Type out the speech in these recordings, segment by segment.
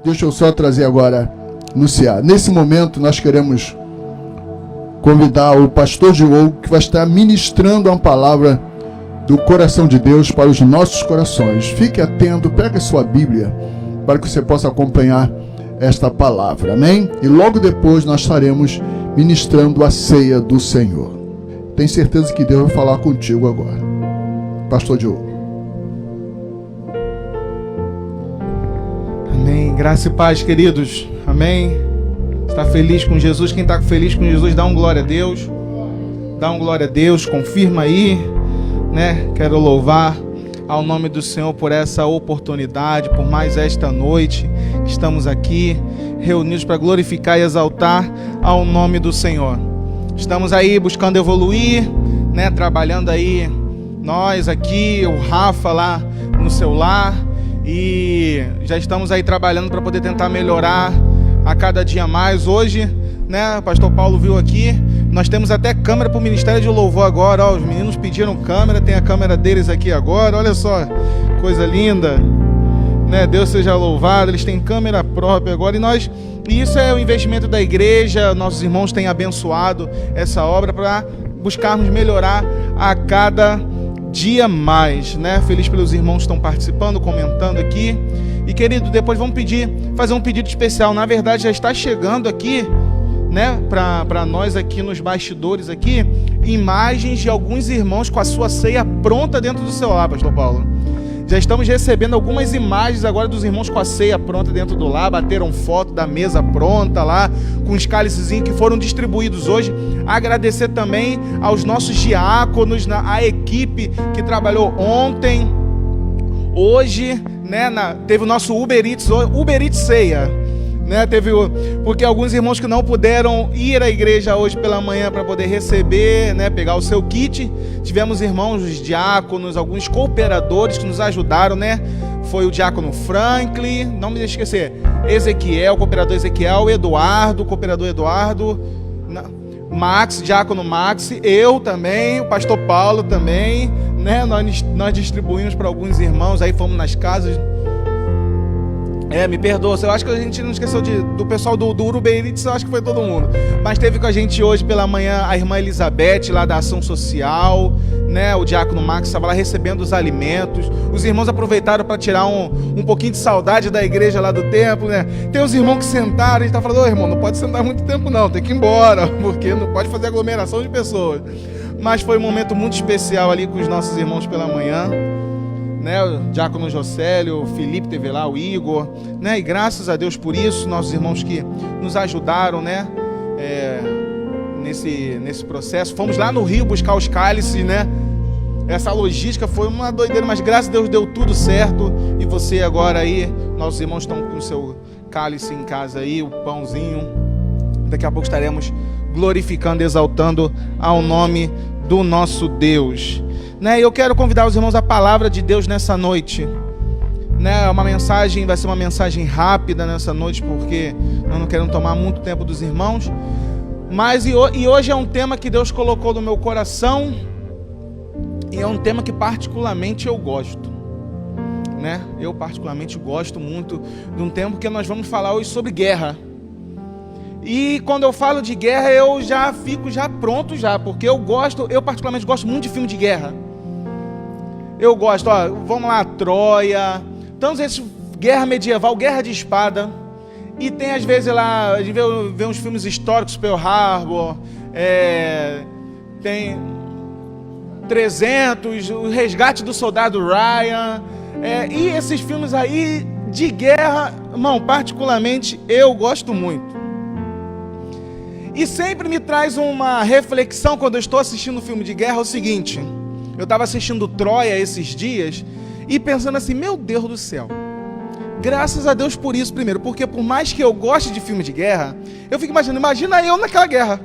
Deixa eu só trazer agora, anunciar. Nesse momento nós queremos convidar o pastor Diogo, que vai estar ministrando uma palavra do coração de Deus para os nossos corações. Fique atento, pega a sua Bíblia, para que você possa acompanhar esta palavra, amém? E logo depois nós estaremos ministrando a ceia do Senhor. Tenho certeza que Deus vai falar contigo agora. Pastor Diogo. Amém. Graça e paz, queridos. Amém. Está feliz com Jesus? Quem está feliz com Jesus, dá um glória a Deus. Dá um glória a Deus, confirma aí, né? Quero louvar ao nome do Senhor por essa oportunidade, por mais esta noite que estamos aqui reunidos para glorificar e exaltar ao nome do Senhor. Estamos aí buscando evoluir, né? Trabalhando aí, nós aqui, o Rafa lá no celular, e já estamos aí trabalhando para poder tentar melhorar a cada dia mais. Hoje, né, o pastor Paulo viu aqui, nós temos até câmera para o Ministério de Louvor agora, ó, os meninos pediram câmera, tem a câmera deles aqui agora, olha só, coisa linda, né? Deus seja louvado, eles têm câmera própria agora, e isso é o investimento da igreja, nossos irmãos têm abençoado essa obra para buscarmos melhorar a cada dia mais, né? Feliz pelos irmãos que estão participando, comentando aqui. E querido, depois vamos fazer um pedido especial. Na verdade já está chegando aqui, né, para nós aqui nos bastidores aqui, imagens de alguns irmãos com a sua ceia pronta dentro do celular, pastor Paulo. Já estamos recebendo algumas imagens agora dos irmãos com a ceia pronta dentro do lar, bateram foto da mesa pronta lá, com os cálicezinhos que foram distribuídos hoje. Agradecer também aos nossos diáconos, a equipe que trabalhou ontem, hoje, né, teve o nosso Uber Eats Ceia, né, porque alguns irmãos que não puderam ir à igreja hoje pela manhã para poder receber, né, pegar o seu kit, tivemos irmãos, os diáconos, alguns cooperadores que nos ajudaram, né, foi o diácono Franklin, não me deixe esquecer, Ezequiel, cooperador Ezequiel, Eduardo, cooperador Eduardo, Max, diácono Max, eu também, o pastor Paulo também, né, nós distribuímos para alguns irmãos, aí fomos nas casas. Me perdoa, eu acho que a gente não esqueceu do pessoal do Uber Eats, eu acho que foi todo mundo. Mas teve com a gente hoje pela manhã a irmã Elizabeth, lá da Ação Social, né? O diácono Max estava lá recebendo os alimentos. Os irmãos aproveitaram para tirar um pouquinho de saudade da igreja lá do templo, né? Tem os irmãos que sentaram, a gente está falando, ô irmão, não pode sentar muito tempo não, tem que ir embora, porque não pode fazer aglomeração de pessoas. Mas foi um momento muito especial ali com os nossos irmãos pela manhã. Né, o diácono Jocélio, o Felipe teve lá, o Igor, né, e graças a Deus por isso, nossos irmãos que nos ajudaram, né, nesse processo. Fomos lá no Rio buscar os cálices, né, essa logística foi uma doideira, mas graças a Deus deu tudo certo, e você agora aí, nossos irmãos estão com o seu cálice em casa aí, o pãozinho, daqui a pouco estaremos glorificando, exaltando ao nome do nosso Deus. Né, eu quero convidar os irmãos à palavra de Deus nessa noite, né, vai ser uma mensagem rápida nessa noite, porque nós não queremos tomar muito tempo dos irmãos, mas e hoje é um tema que Deus colocou no meu coração, e é um tema que particularmente eu gosto, né, eu particularmente gosto muito de um tema que nós vamos falar hoje sobre guerra. E quando eu falo de guerra, eu já fico pronto, porque eu particularmente gosto muito de filme de guerra. Eu gosto, vamos lá, Troia, tantos esses, guerra medieval, guerra de espada, e tem às vezes lá, a gente vê uns filmes históricos, Pearl Harbor, tem 300, o Resgate do Soldado Ryan, e esses filmes aí de guerra, irmão, particularmente eu gosto muito. E sempre me traz uma reflexão quando eu estou assistindo um filme de guerra, é o seguinte, eu estava assistindo Troia esses dias e pensando assim, meu Deus do céu, graças a Deus por isso primeiro, porque por mais que eu goste de filme de guerra, eu fico imaginando, imagina eu naquela guerra.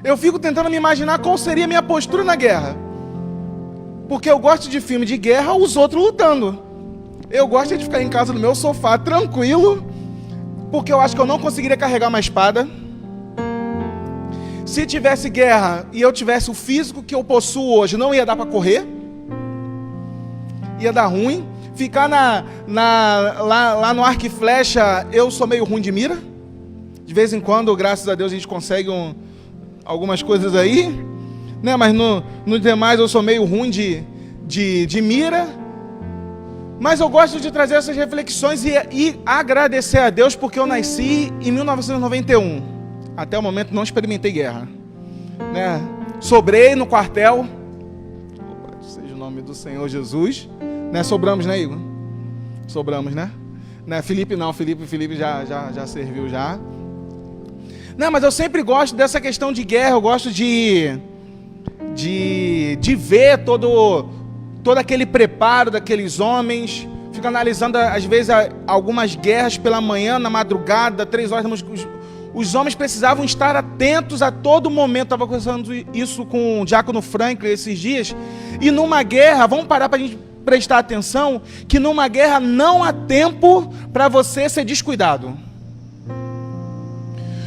Eu fico tentando me imaginar qual seria a minha postura na guerra. Porque eu gosto de filme de guerra, os outros lutando. Eu gosto de ficar em casa no meu sofá, tranquilo, porque eu acho que eu não conseguiria carregar uma espada. Se tivesse guerra e eu tivesse o físico que eu possuo hoje, não ia dar para correr. Ia dar ruim. ficar lá no arco e flecha, eu sou meio ruim de mira. De vez em quando, graças a Deus, a gente consegue algumas coisas aí, né? Mas no demais eu sou meio ruim de mira. Mas eu gosto de trazer essas reflexões e agradecer a Deus porque eu nasci em 1991. Até o momento não experimentei guerra, né? Sobrei no quartel, seja o nome do Senhor Jesus, né? Sobramos, né, Igor? Sobramos, né? Felipe não, Felipe já serviu já. Não, mas eu sempre gosto dessa questão de guerra, eu gosto de ver todo aquele preparo daqueles homens. Fico analisando, às vezes, algumas guerras pela manhã, na madrugada, 3 horas da manhã. Os homens precisavam estar atentos a todo momento. Estava conversando isso com o Diácono Franklin esses dias. E numa guerra, vamos parar para a gente prestar atenção, que numa guerra não há tempo para você ser descuidado.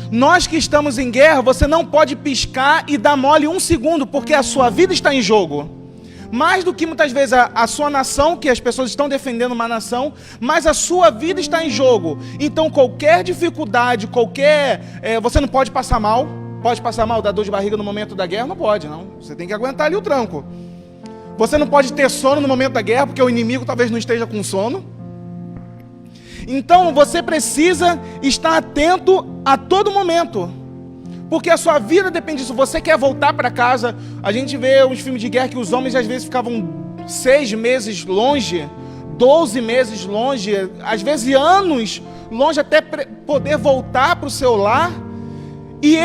Nós que estamos em guerra, você não pode piscar e dar mole 1 segundo, porque a sua vida está em jogo. Mais do que muitas vezes a sua nação, que as pessoas estão defendendo uma nação, mas a sua vida está em jogo. Então qualquer dificuldade, você não pode passar mal. Pode passar mal, dar dor de barriga no momento da guerra? Não pode, não. Você tem que aguentar ali o tranco. Você não pode ter sono no momento da guerra, porque o inimigo talvez não esteja com sono. Então você precisa estar atento a todo momento, porque a sua vida depende disso. Você quer voltar para casa, a gente vê uns filmes de guerra que os homens às vezes ficavam 6 meses longe, 12 meses longe, às vezes anos longe, até poder voltar para o seu lar. E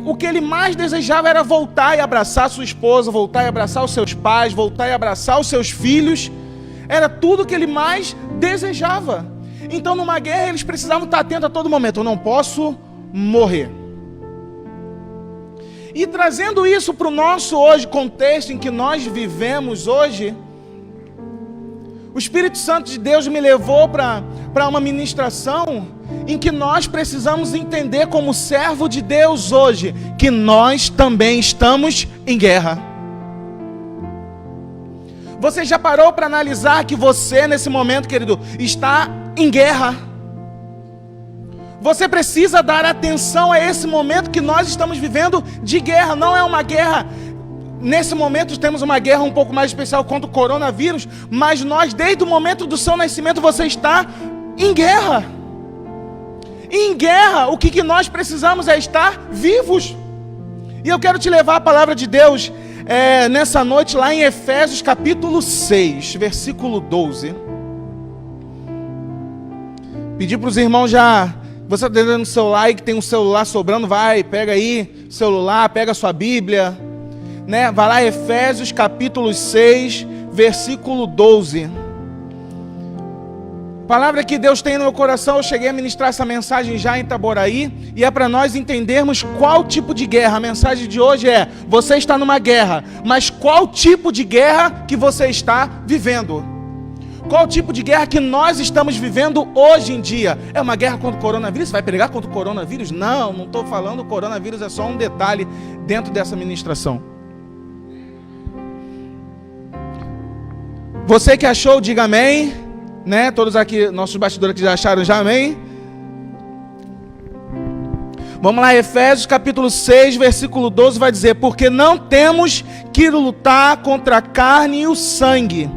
o que ele mais desejava era voltar e abraçar sua esposa, voltar e abraçar os seus pais, voltar e abraçar os seus filhos. Era tudo o que ele mais desejava. Então numa guerra eles precisavam estar atentos a todo momento. Eu não posso morrer. E trazendo isso para o nosso hoje, contexto em que nós vivemos hoje, o Espírito Santo de Deus me levou para uma ministração em que nós precisamos entender como servo de Deus hoje, que nós também estamos em guerra. Você já parou para analisar que você, nesse momento, querido, está em guerra? Você precisa dar atenção a esse momento que nós estamos vivendo de guerra. Não é uma guerra, nesse momento temos uma guerra um pouco mais especial contra o coronavírus, mas nós, desde o momento do seu nascimento, você está em guerra. Em guerra, o que nós precisamos é estar vivos. E eu quero te levar a palavra de Deus nessa noite, lá em Efésios capítulo 6, versículo 12. Pedir para os irmãos já... Você está dando o celular aí, que tem um celular sobrando, vai, pega aí o celular, pega a sua Bíblia, né? Vai lá, Efésios capítulo 6, versículo 12. Palavra que Deus tem no meu coração. Eu cheguei a ministrar essa mensagem já em Itaboraí, e é para nós entendermos qual tipo de guerra. A mensagem de hoje é: você está numa guerra, mas qual tipo de guerra que você está vivendo? Qual o tipo de guerra que nós estamos vivendo hoje em dia? É uma guerra contra o coronavírus? Você vai pregar contra o coronavírus? Não estou falando. O coronavírus é só um detalhe dentro dessa ministração. Você que achou, diga amém, né? Todos aqui, nossos bastidores que já acharam, já amém. Vamos lá, Efésios capítulo 6, versículo 12 vai dizer: porque não temos que lutar contra a carne e o sangue,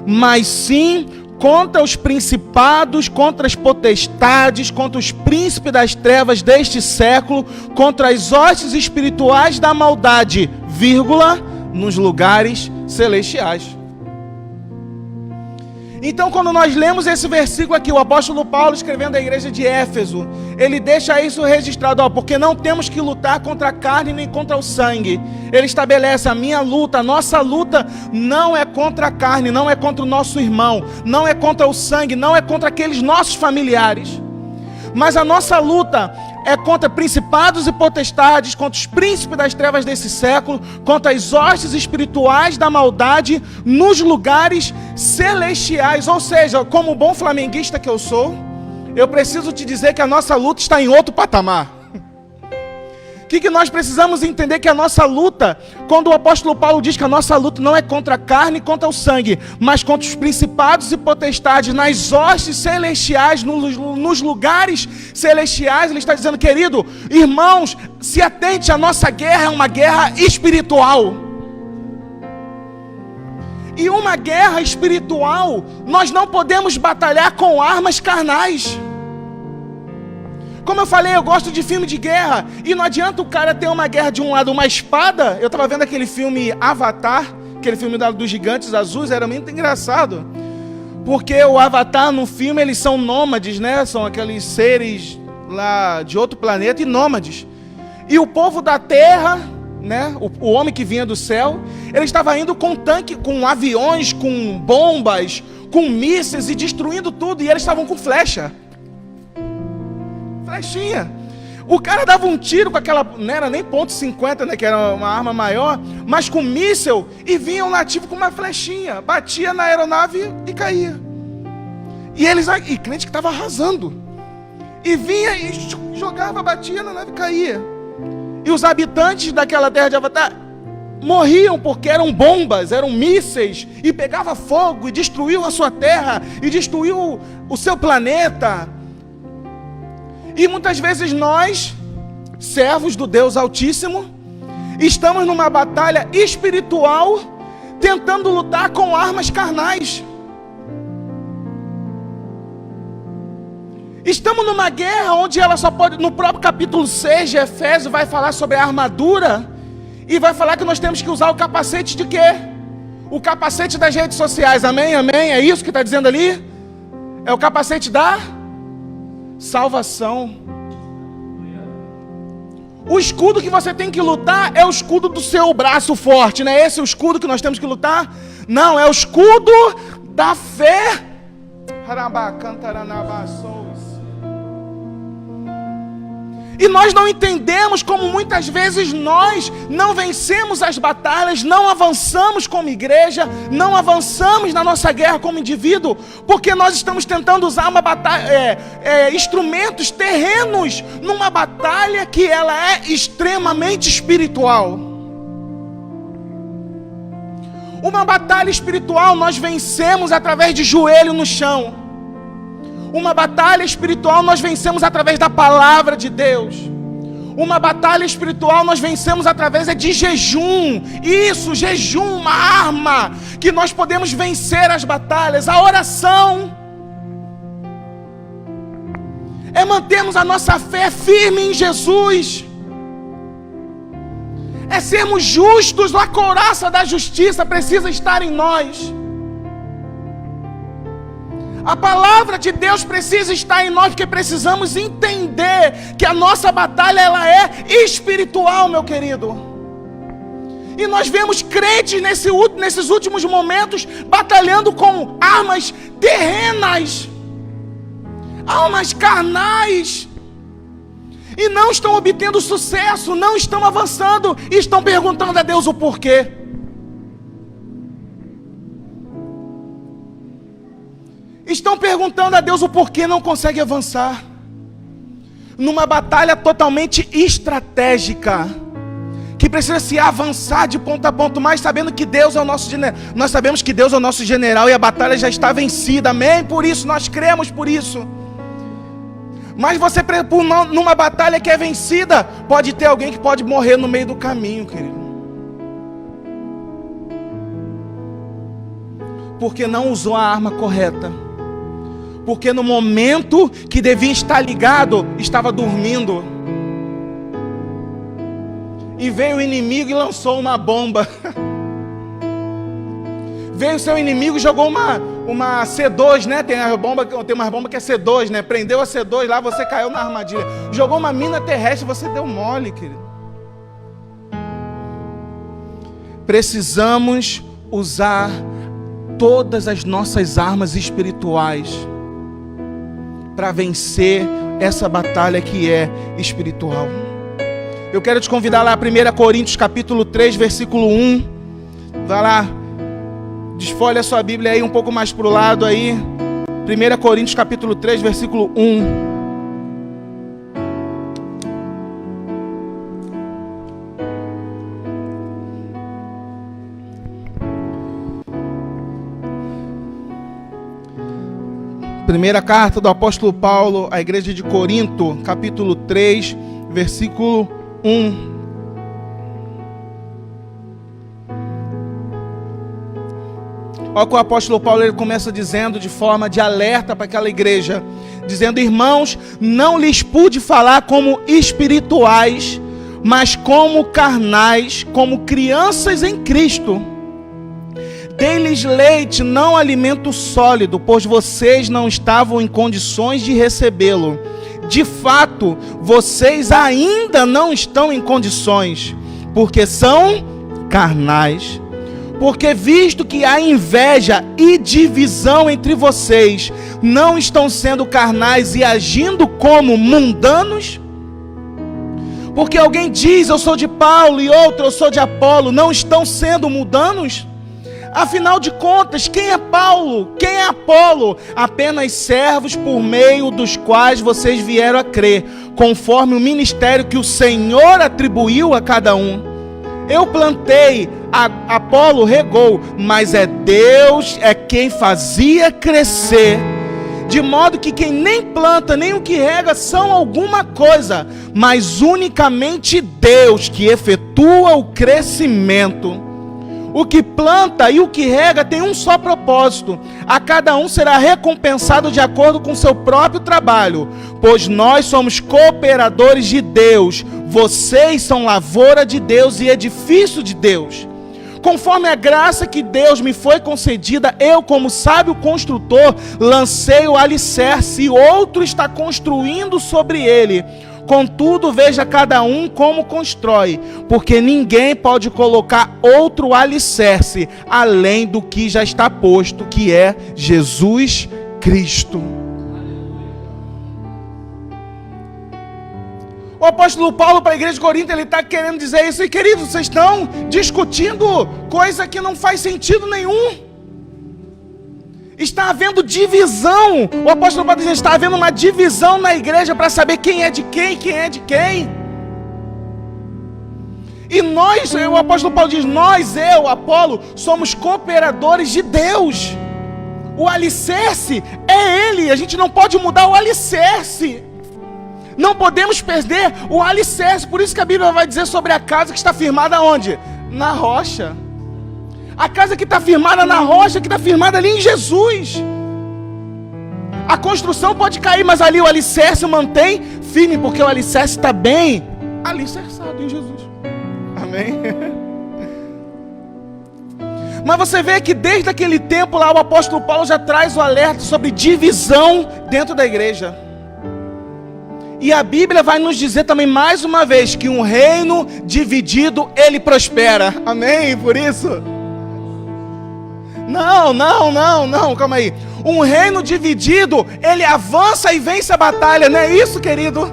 mas sim contra os principados, contra as potestades, contra os príncipes das trevas deste século, contra as hostes espirituais da maldade, nos lugares celestiais. Então, quando nós lemos esse versículo aqui, o apóstolo Paulo, escrevendo à igreja de Éfeso, ele deixa isso registrado, porque não temos que lutar contra a carne nem contra o sangue. Ele estabelece: a minha luta, a nossa luta não é contra a carne, não é contra o nosso irmão, não é contra o sangue, não é contra aqueles nossos familiares, mas a nossa luta é contra principados e potestades, contra os príncipes das trevas desse século, contra as hostes espirituais da maldade nos lugares celestiais. Ou seja, como bom flamenguista que eu sou, eu preciso te dizer que a nossa luta está em outro patamar. O que nós precisamos entender? Que a nossa luta, quando o apóstolo Paulo diz que a nossa luta não é contra a carne e contra o sangue, mas contra os principados e potestades nas hostes celestiais, nos lugares celestiais, ele está dizendo, querido, irmãos, se atente, a nossa guerra é uma guerra espiritual. E uma guerra espiritual, nós não podemos batalhar com armas carnais. Como eu falei, eu gosto de filme de guerra. E não adianta o cara ter uma guerra de um lado, uma espada. Eu estava vendo aquele filme Avatar, aquele filme dos gigantes azuis, era muito engraçado. Porque o Avatar no filme, eles são nômades, né? São aqueles seres lá de outro planeta e nômades. E o povo da Terra, né? O homem que vinha do céu, ele estava indo com tanque, com aviões, com bombas, com mísseis e destruindo tudo. E eles estavam com flechinha. O cara dava um tiro com aquela, não era nem .50, né, que era uma arma maior, mas com míssel, e vinha um nativo com uma flechinha, batia na aeronave e caía. E crente que estava arrasando. E vinha e jogava, batia na nave e caía. E os habitantes daquela terra de Avatar morriam porque eram bombas, eram mísseis, e pegava fogo, e destruiu a sua terra, e destruiu o seu planeta. E muitas vezes nós, servos do Deus Altíssimo, estamos numa batalha espiritual, tentando lutar com armas carnais. Estamos numa guerra onde ela só pode, no próprio capítulo 6 de Efésios, vai falar sobre a armadura, e vai falar que nós temos que usar o capacete de quê? O capacete das redes sociais, amém, amém? É isso que está dizendo ali? É o capacete da salvação. O escudo que você tem que lutar é o escudo do seu braço forte, não é esse o escudo que nós temos que lutar? Não, é o escudo da fé. E nós não entendemos como muitas vezes nós não vencemos as batalhas, não avançamos como igreja, não avançamos na nossa guerra como indivíduo, porque nós estamos tentando usar uma batalha, instrumentos terrenos, numa batalha que ela é extremamente espiritual. Uma batalha espiritual nós vencemos através de joelho no chão. Uma batalha espiritual nós vencemos através da palavra de Deus. Uma batalha espiritual nós vencemos através de jejum. Isso, jejum, uma arma que nós podemos vencer as batalhas. A oração é mantermos a nossa fé firme em Jesus. É sermos justos, a couraça da justiça precisa estar em nós. A palavra de Deus precisa estar em nós, porque precisamos entender que a nossa batalha ela é espiritual, meu querido. E nós vemos crentes nesses últimos momentos batalhando com armas terrenas, armas carnais, e não estão obtendo sucesso, não estão avançando, e estão perguntando a Deus o porquê. Estão perguntando a Deus o porquê não consegue avançar. Numa batalha totalmente estratégica, que precisa se avançar de ponto a ponto, mas sabendo que Deus é o nosso general. Nós sabemos que Deus é o nosso general e a batalha já está vencida, amém? Por isso, nós cremos por isso. Mas você, numa batalha que é vencida, pode ter alguém que pode morrer no meio do caminho, querido. Porque não usou a arma correta. Porque no momento que devia estar ligado, estava dormindo. E veio o inimigo e lançou uma bomba. Veio o seu inimigo e jogou uma C2, né? Tem umas bombas que é C2, né? Prendeu a C2 lá, você caiu na armadilha. Jogou uma mina terrestre, você deu mole, querido. Precisamos usar todas as nossas armas espirituais para vencer essa batalha que é espiritual. Eu quero te convidar lá a 1 Coríntios capítulo 3, versículo 1. Vai lá, desfolha a sua Bíblia aí um pouco mais para o lado aí. 1 Coríntios capítulo 3, versículo 1. Primeira carta do apóstolo Paulo à igreja de Corinto, capítulo 3, versículo 1. Olha o que o apóstolo Paulo ele começa dizendo de forma de alerta para aquela igreja, dizendo: irmãos, não lhes pude falar como espirituais, mas como carnais, como crianças em Cristo. Dei-lhes leite, não alimento sólido, pois vocês não estavam em condições de recebê-lo. De fato, vocês ainda não estão em condições, porque são carnais. Porque visto que há inveja e divisão entre vocês, não estão sendo carnais e agindo como mundanos? Porque alguém diz, eu sou de Paulo, e outro, eu sou de Apolo, não estão sendo mundanos? Afinal de contas, quem é Paulo? Quem é Apolo? Apenas servos por meio dos quais vocês vieram a crer, conforme o ministério que o Senhor atribuiu a cada um. Eu plantei, Apolo regou, mas é Deus quem fazia crescer. De modo que quem nem planta, nem o que rega são alguma coisa, mas unicamente Deus que efetua o crescimento. O que planta e o que rega tem um só propósito: a cada um será recompensado de acordo com seu próprio trabalho, pois nós somos cooperadores de Deus, vocês são lavoura de Deus e edifício de Deus. Conforme a graça que Deus me foi concedida, eu, como sábio construtor, lancei o alicerce e outro está construindo sobre ele. Contudo, veja cada um como constrói, porque ninguém pode colocar outro alicerce além do que já está posto, que é Jesus Cristo. O apóstolo Paulo para a igreja de Corinto, ele está querendo dizer isso. E queridos, vocês estão discutindo coisa que não faz sentido nenhum. Está havendo divisão. O apóstolo Paulo diz, está havendo uma divisão na igreja para saber quem é de quem é de quem. E nós, o apóstolo Paulo diz, nós, eu, Apolo, somos cooperadores de Deus. O alicerce é Ele, a gente não pode mudar o alicerce. Não podemos perder o alicerce. Por isso que a Bíblia vai dizer sobre a casa que está firmada onde? Na rocha. A casa que está firmada na rocha, que está firmada ali em Jesus. A construção pode cair, mas ali o alicerce mantém firme, porque o alicerce está bem alicerçado em Jesus. Amém? Mas você vê que desde aquele tempo lá, o apóstolo Paulo já traz o alerta sobre divisão dentro da igreja. E a Bíblia vai nos dizer também mais uma vez que um reino dividido, ele prospera. Amém? Por isso... Não, calma aí. Um reino dividido, ele avança e vence a batalha, não é isso, querido?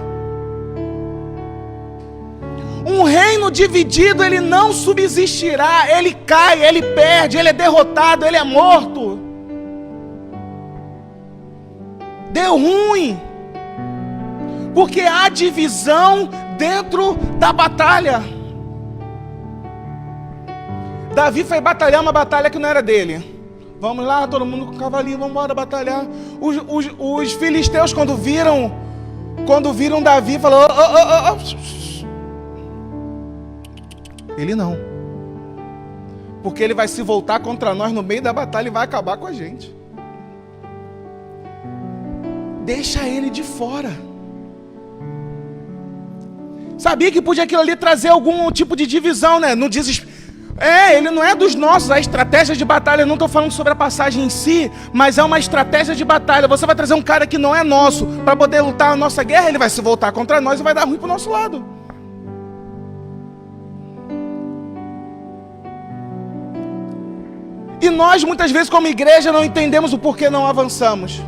Um reino dividido, ele não subsistirá, ele cai, ele perde, ele é derrotado, ele é morto. Deu ruim, porque há divisão dentro da batalha. Davi foi batalhar uma batalha que não era dele. Vamos lá, todo mundo com o cavalinho, vamos embora batalhar. Os filisteus, quando viram Davi, falaram: Ele não. Porque ele vai se voltar contra nós no meio da batalha e vai acabar com a gente. Deixa ele de fora. Sabia que podia aquilo ali trazer algum tipo de divisão, né? No desespero. Ele não é dos nossos, a estratégia de batalha, eu não estou falando sobre a passagem em si, mas é uma estratégia de batalha. Você vai trazer um cara que não é nosso, para poder lutar a nossa guerra, ele vai se voltar contra nós e vai dar ruim para o nosso lado. E nós, muitas vezes, como igreja, não entendemos o porquê não avançamos.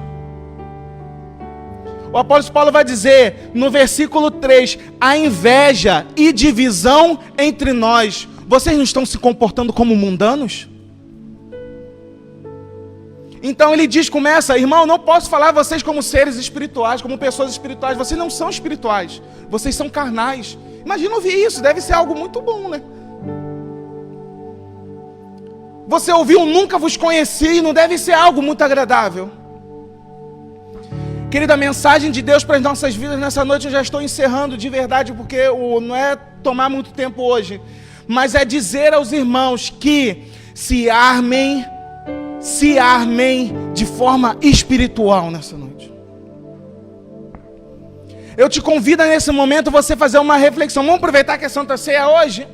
O apóstolo Paulo vai dizer, no versículo 3, a inveja e divisão entre nós. Vocês não estão se comportando como mundanos? Então ele diz, começa, irmão, não posso falar vocês como seres espirituais, como pessoas espirituais. Vocês não são espirituais, vocês são carnais. Imagina ouvir isso, deve ser algo muito bom, né? Você ouviu, nunca vos conheci, não deve ser algo muito agradável. Querido, a mensagem de Deus para as nossas vidas nessa noite eu já estou encerrando de verdade, porque não é tomar muito tempo hoje, mas é dizer aos irmãos que se armem de forma espiritual nessa noite. Eu te convido nesse momento você fazer uma reflexão. Vamos aproveitar que é Santa Ceia hoje?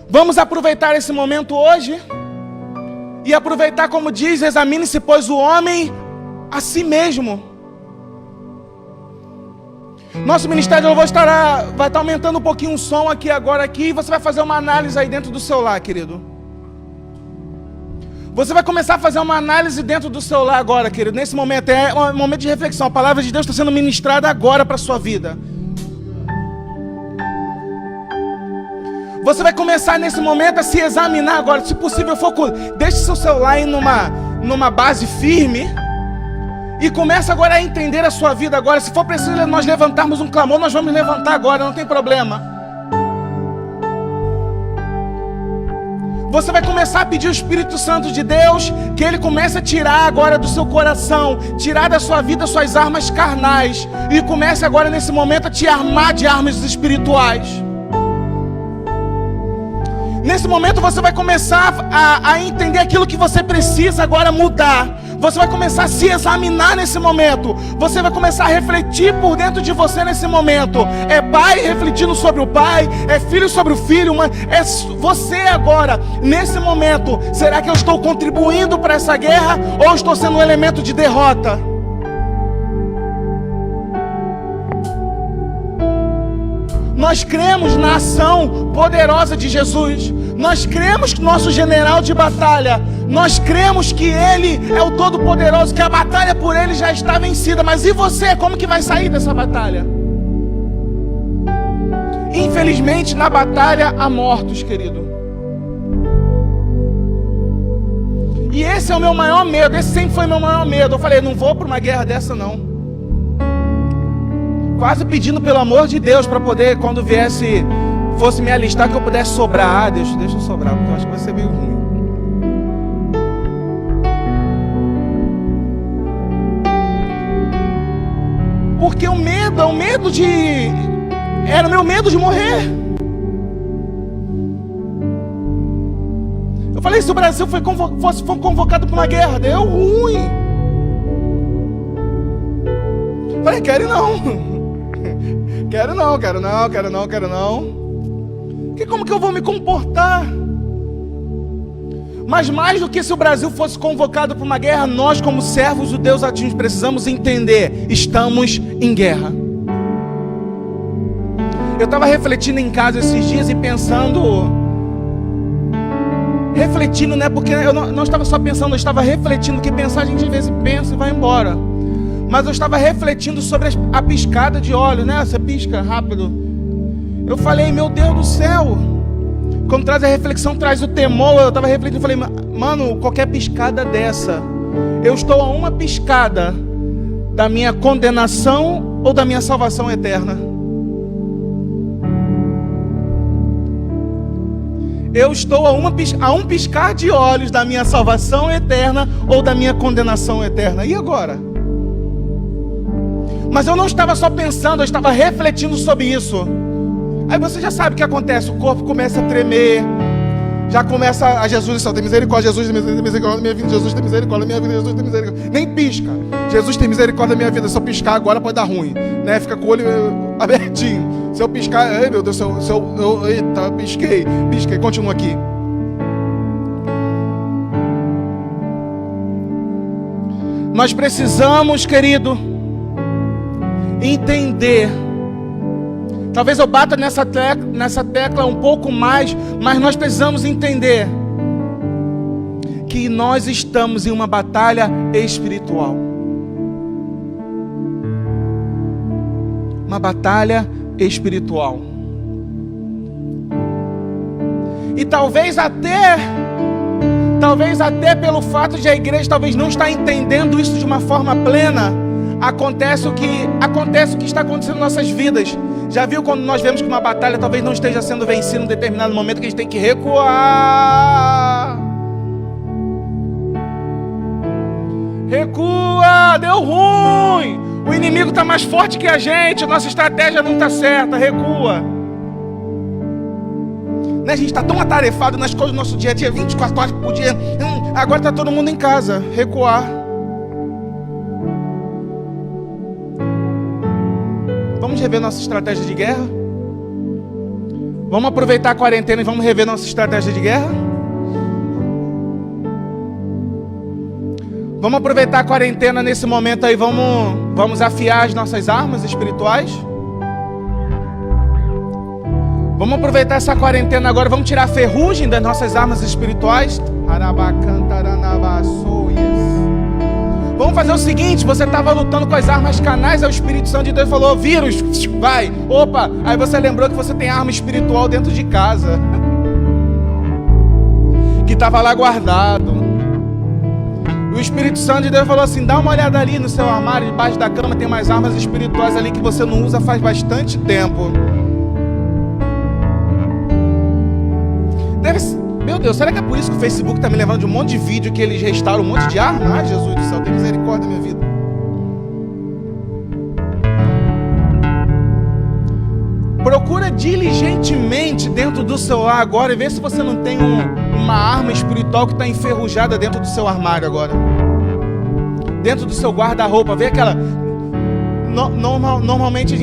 Vamos aproveitar esse momento hoje e aproveitar, como diz, examine-se, pois, o homem a si mesmo. Nosso ministério de louvor vai estar aumentando um pouquinho o som aqui agora, e você vai fazer uma análise aí dentro do seu lar, querido. Você vai começar a fazer uma análise dentro do seu lar agora, querido. Nesse momento, é um momento de reflexão. A palavra de Deus está sendo ministrada agora para a sua vida. Você vai começar nesse momento a se examinar agora. Se possível, deixe seu celular aí numa base firme. E começa agora a entender a sua vida agora. Se for preciso nós levantarmos um clamor, nós vamos levantar agora, não tem problema. Você vai começar a pedir o Espírito Santo de Deus, que Ele comece a tirar agora do seu coração, tirar da sua vida suas armas carnais, e comece agora nesse momento a te armar de armas espirituais. Nesse momento você vai começar a entender aquilo que você precisa agora mudar. Você vai começar a se examinar nesse momento. Você vai começar a refletir por dentro de você nesse momento. É pai refletindo sobre o pai, é filho sobre o filho, é você agora, nesse momento. Será que eu estou contribuindo para essa guerra ou eu estou sendo um elemento de derrota? Nós cremos na ação poderosa de Jesus. Nós cremos que nosso general de batalha, nós cremos que Ele é o Todo-Poderoso, que a batalha por Ele já está vencida. Mas e você, como que vai sair dessa batalha? Infelizmente, na batalha há mortos, querido. E esse é o meu maior medo, esse sempre foi o meu maior medo. Eu falei, não vou para uma guerra dessa não. Quase pedindo pelo amor de Deus para poder, quando fosse me alistar, que eu pudesse sobrar. Ah, Deus, deixa eu sobrar, porque eu acho que vai ser meio ruim. Porque o medo, era o meu medo de morrer. Eu falei, se o Brasil fosse convocado para uma guerra, deu ruim. Eu falei, quero não. Quero não. Como que eu vou me comportar? Mas mais do que se o Brasil fosse convocado para uma guerra, nós como servos do Deus Altíssimo precisamos entender, estamos em guerra. Eu estava refletindo em casa esses dias e refletindo, né? Porque eu não estava só pensando, eu estava refletindo, porque pensar a gente às vezes pensa e vai embora. Mas eu estava refletindo sobre a piscada de olhos, né? Você pisca rápido. Eu falei, meu Deus do céu. Quando traz a reflexão, traz o temor. Eu estava refletindo, falei, mano, qualquer piscada dessa, eu estou a uma piscada da minha condenação ou da minha salvação eterna. Eu estou a um piscar de olhos da minha salvação eterna ou da minha condenação eterna. E agora? Mas eu não estava só pensando, eu estava refletindo sobre isso. Aí você já sabe o que acontece, o corpo começa a tremer, já começa a Jesus, tem misericórdia, Jesus tem misericórdia da minha vida, Jesus tem misericórdia da minha vida, Jesus tem misericórdia. Nem pisca, Jesus tem misericórdia da minha vida, se eu piscar agora pode dar ruim, né? Fica com o olho abertinho. Se eu piscar, ai meu Deus, eita, pisquei, continua aqui. Nós precisamos, querido, entender. Talvez eu bata nessa tecla um pouco mais, mas nós precisamos entender que nós estamos em uma batalha espiritual. Uma batalha espiritual. E talvez até pelo fato de a igreja talvez não estar entendendo isso de uma forma plena, acontece o que está acontecendo em nossas vidas. Já viu quando nós vemos que uma batalha talvez não esteja sendo vencida em um determinado momento, que a gente tem que recuar? Recua, deu deu ruim, o inimigo está mais forte que a gente, nossa estratégia não está certa, recua. Né? A gente está tão atarefado nas coisas do nosso dia a dia, 24 horas por dia, agora está todo mundo em casa, recuar. Vamos rever nossa estratégia de guerra? Vamos aproveitar a quarentena e vamos rever nossa estratégia de guerra? Vamos aproveitar a quarentena nesse momento aí, vamos afiar as nossas armas espirituais? Vamos aproveitar essa quarentena agora, vamos tirar a ferrugem das nossas armas espirituais? Vamos fazer o seguinte, você estava lutando com as armas carnais, aí o Espírito Santo de Deus falou, vírus, vai, opa, aí você lembrou que você tem arma espiritual dentro de casa, que estava lá guardado. O Espírito Santo de Deus falou assim, dá uma olhada ali no seu armário, debaixo da cama tem umas armas espirituais ali que você não usa faz bastante tempo. Meu Deus, será que é por isso que o Facebook está me levando de um monte de vídeo que eles restauram um monte de arma? Ai, Jesus do céu, tem misericórdia da minha vida. Procura diligentemente dentro do seu lar agora e vê se você não tem uma arma espiritual que está enferrujada dentro do seu armário agora. Dentro do seu guarda-roupa, vê aquela... Normalmente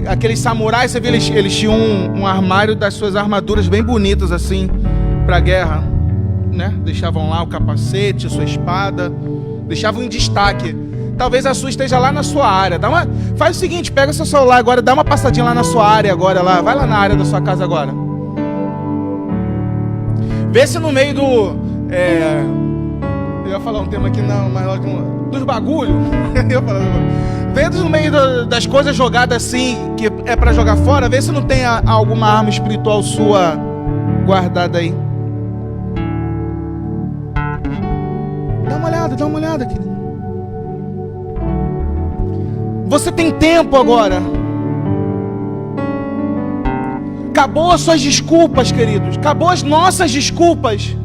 aqueles samurais, você vê, eles tinham um armário das suas armaduras bem bonitas assim, para guerra, né? Deixavam lá o capacete, a sua espada, deixavam em destaque. Talvez a sua esteja lá na sua área. Faz o seguinte, pega o seu celular agora, dá uma passadinha lá na sua área agora, vai lá na área da sua casa agora. Vê se no meio do... eu ia falar um tema aqui, não, mas dos bagulhos. Vê no meio das coisas jogadas assim, que é para jogar fora, vê se não tem alguma arma espiritual sua guardada aí. Dá uma olhada, querido. Você tem tempo agora. Acabou as suas desculpas, queridos. Acabou as nossas desculpas.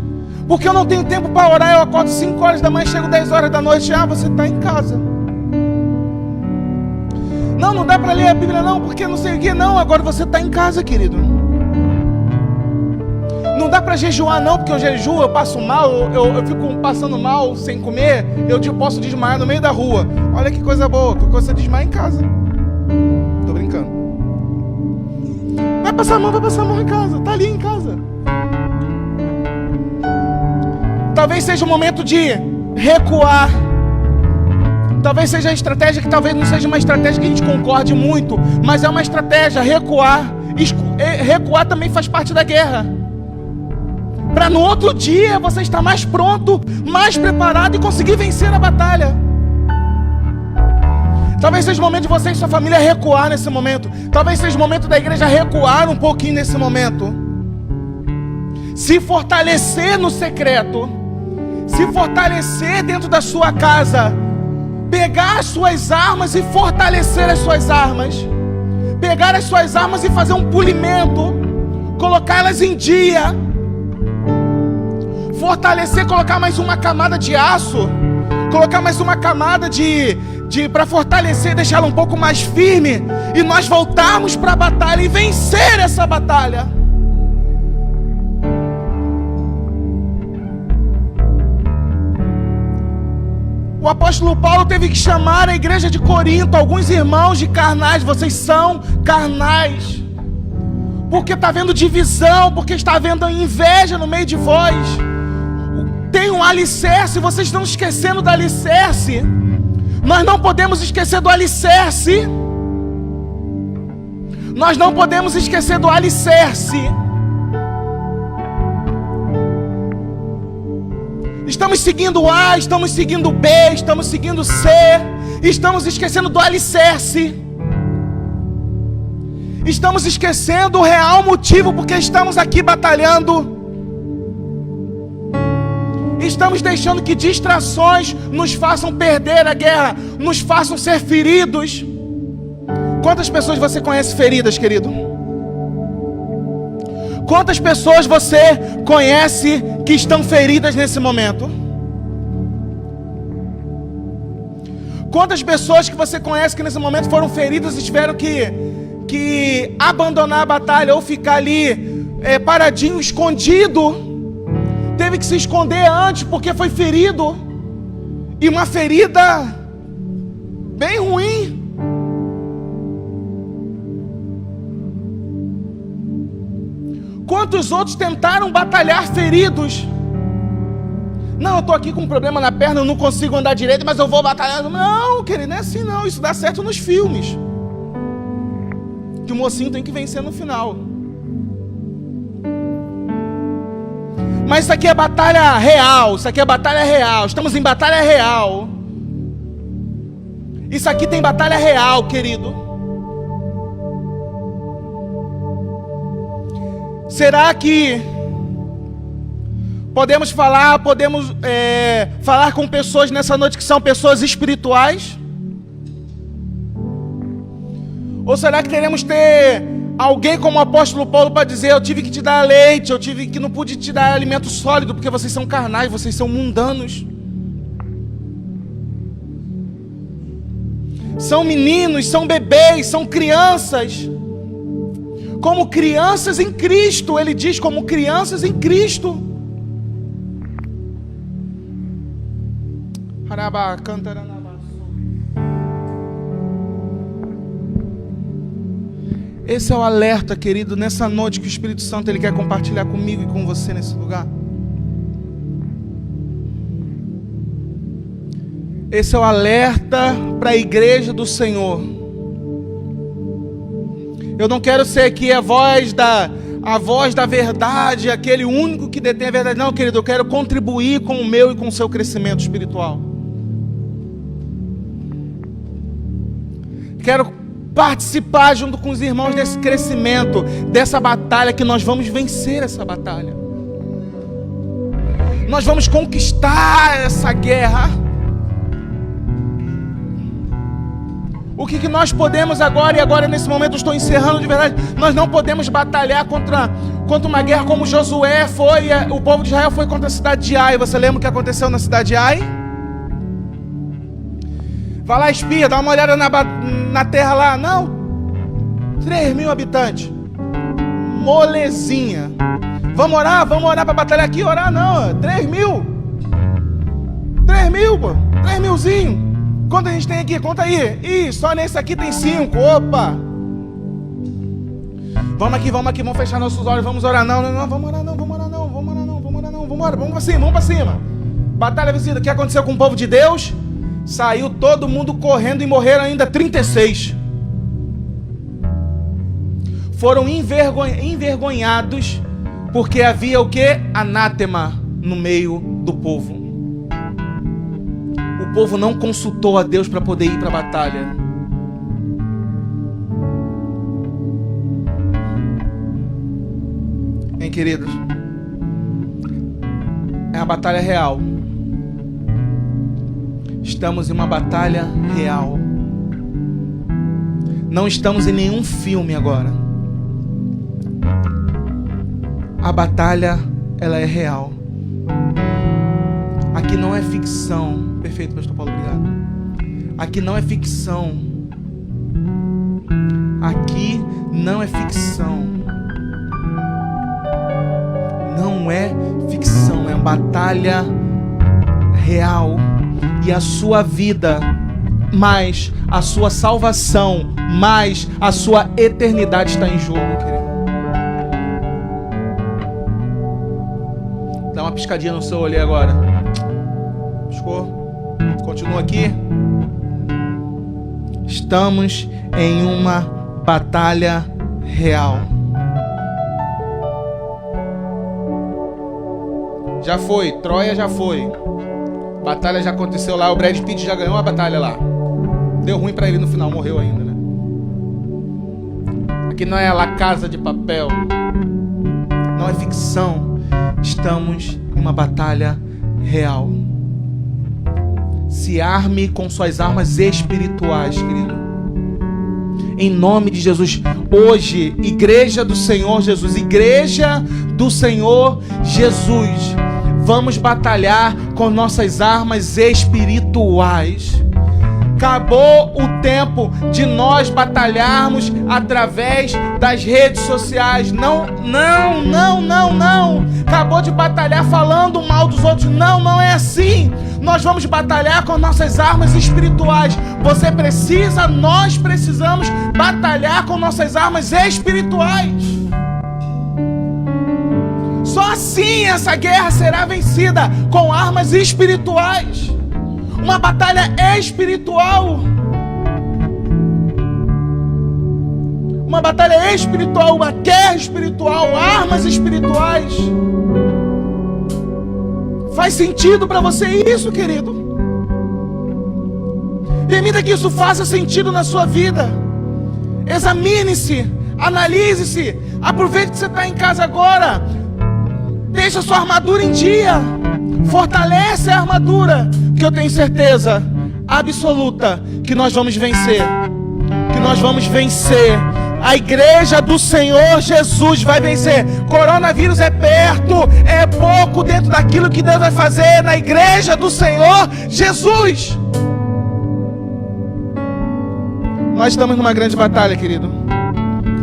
Porque eu não tenho tempo para orar. Eu acordo 5 horas da manhã, chego 10 horas da noite. Você está em casa. Não dá para ler a Bíblia não, porque não sei o que. Não, agora você está em casa, querido. Não dá para jejuar não, porque eu jejuo, eu passo mal, eu fico passando mal sem comer, eu posso desmaiar no meio da rua. Olha que coisa boa, que você desmaia em casa. Tô brincando. Vai passar mal em casa, tá ali em casa. Talvez seja o momento de recuar. Talvez seja a estratégia que talvez não seja uma estratégia que a gente concorde muito, mas é uma estratégia, recuar. Recuar também faz parte da guerra. Para no outro dia você estar mais pronto, mais preparado e conseguir vencer a batalha. Talvez seja o momento de você e sua família recuar nesse momento. Talvez seja o momento da igreja recuar um pouquinho nesse momento. Se fortalecer no secreto. Se fortalecer dentro da sua casa. Pegar as suas armas e fortalecer as suas armas. Pegar as suas armas e fazer um polimento. Colocá-las em dia. Fortalecer, colocar mais uma camada de aço, colocar mais uma camada para fortalecer, deixá-la um pouco mais firme, e nós voltarmos para a batalha e vencer essa batalha. O apóstolo Paulo teve que chamar a igreja de Corinto, alguns irmãos de carnais, vocês são carnais, porque está havendo divisão, porque está havendo inveja no meio de vós. Tem um alicerce, vocês estão esquecendo do alicerce. Nós não podemos esquecer do alicerce. Nós não podemos esquecer do alicerce. Estamos seguindo A, estamos seguindo B, estamos seguindo C. Estamos esquecendo do alicerce. Estamos esquecendo o real motivo porque estamos aqui batalhando. Estamos deixando que distrações nos façam perder a guerra, nos façam ser feridos. Quantas pessoas você conhece feridas, querido? Quantas pessoas você conhece que estão feridas nesse momento? Quantas pessoas que você conhece que nesse momento foram feridas e tiveram que abandonar a batalha ou ficar ali paradinho, escondido. Teve que se esconder antes porque foi ferido. E uma ferida bem ruim. Quantos outros tentaram batalhar feridos? Não, eu estou aqui com um problema na perna, eu não consigo andar direito, mas eu vou batalhar. Não, querido, não é assim não. Isso dá certo nos filmes. Que o mocinho tem que vencer no final. Mas isso aqui é batalha real. Isso aqui é batalha real. Estamos em batalha real. Isso aqui tem batalha real, querido. Será que podemos falar com pessoas nessa noite que são pessoas espirituais? Ou será que teremos ter alguém como o apóstolo Paulo para dizer: eu tive que te dar leite, eu tive que não pude te dar alimento sólido porque vocês são carnais, vocês são mundanos. São meninos, são bebês, são crianças. Como crianças em Cristo, ele diz, como crianças em Cristo. Esse é o alerta, querido, nessa noite que o Espírito Santo ele quer compartilhar comigo e com você nesse lugar. Esse é o alerta para a igreja do Senhor. Eu não quero ser aqui a voz da verdade, aquele único que detém a verdade. Não, querido, eu quero contribuir com o meu e com o seu crescimento espiritual. Quero participar junto com os irmãos desse crescimento, dessa batalha que nós vamos vencer essa batalha. Nós vamos conquistar essa guerra. O que nós podemos agora, e agora nesse momento eu estou encerrando de verdade, nós não podemos batalhar contra uma guerra como Josué foi, o povo de Israel foi contra a cidade de Ai. Você lembra o que aconteceu na cidade de Ai? Vai lá, espia, dá uma olhada na terra lá. Não, 3.000 habitantes, molezinha. Vamos orar para batalhar aqui? Orar não, 3.000, pô, 3.000zinho. Quanto a gente tem aqui? Conta aí. Ih, só nesse aqui tem 5. Opa! Vamos aqui, vamos fechar nossos olhos, vamos orar. Não, vamos orar não. Vamos pra cima. Batalha vencida. O que aconteceu com o povo de Deus? Saiu todo mundo correndo e morreram ainda 36. Foram envergonhados porque havia o que? Anátema no meio do povo. O povo não consultou a Deus para poder ir para a batalha. Hein, queridos? É uma batalha real. Estamos em uma batalha real. Não estamos em nenhum filme agora. A batalha, ela é real. Aqui não é ficção. Perfeito, pastor Paulo, obrigado. Aqui não é ficção. Aqui não é ficção. Não é ficção, é uma batalha real. E a sua vida, mais a sua salvação, mais a sua eternidade está em jogo, querido. Dá uma piscadinha no seu olho agora. Piscou? Continua aqui. Estamos em uma batalha real. Já foi, Troia já foi. Batalha já aconteceu lá, o Brad Pitt já ganhou a batalha lá. Deu ruim pra ele no final, morreu ainda, né? Aqui não é La Casa de Papel. Não é ficção. Estamos em uma batalha real. Se arme com suas armas espirituais, querido. Em nome de Jesus. Hoje, Igreja do Senhor Jesus. Igreja do Senhor Jesus. Vamos batalhar com nossas armas espirituais. Acabou o tempo de nós batalharmos através das redes sociais. Não. Acabou de batalhar falando mal dos outros. Não é assim. Nós vamos batalhar com nossas armas espirituais. Nós precisamos batalhar com nossas armas espirituais. Só assim essa guerra será vencida, com armas espirituais. Uma batalha espiritual. Uma batalha espiritual, uma guerra espiritual, armas espirituais. Faz sentido para você isso, querido? Permita que isso faça sentido na sua vida. Examine-se, analise-se. Aproveite que você está em casa agora. Deixa a sua armadura em dia. Fortalece a armadura, que eu tenho certeza absoluta que nós vamos vencer. Que nós vamos vencer. A igreja do Senhor Jesus vai vencer. Coronavírus é perto, é pouco dentro daquilo que Deus vai fazer na igreja do Senhor Jesus. Nós estamos numa grande batalha, querido.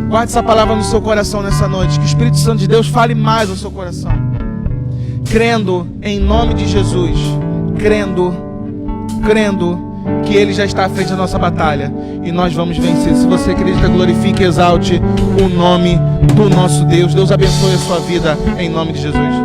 Guarde essa palavra no seu coração nessa noite. Que o Espírito Santo de Deus fale mais no seu coração. Crendo em nome de Jesus. Crendo que Ele já está à frente da nossa batalha. E nós vamos vencer. Se você acredita, glorifique e exalte o nome do nosso Deus. Deus abençoe a sua vida em nome de Jesus.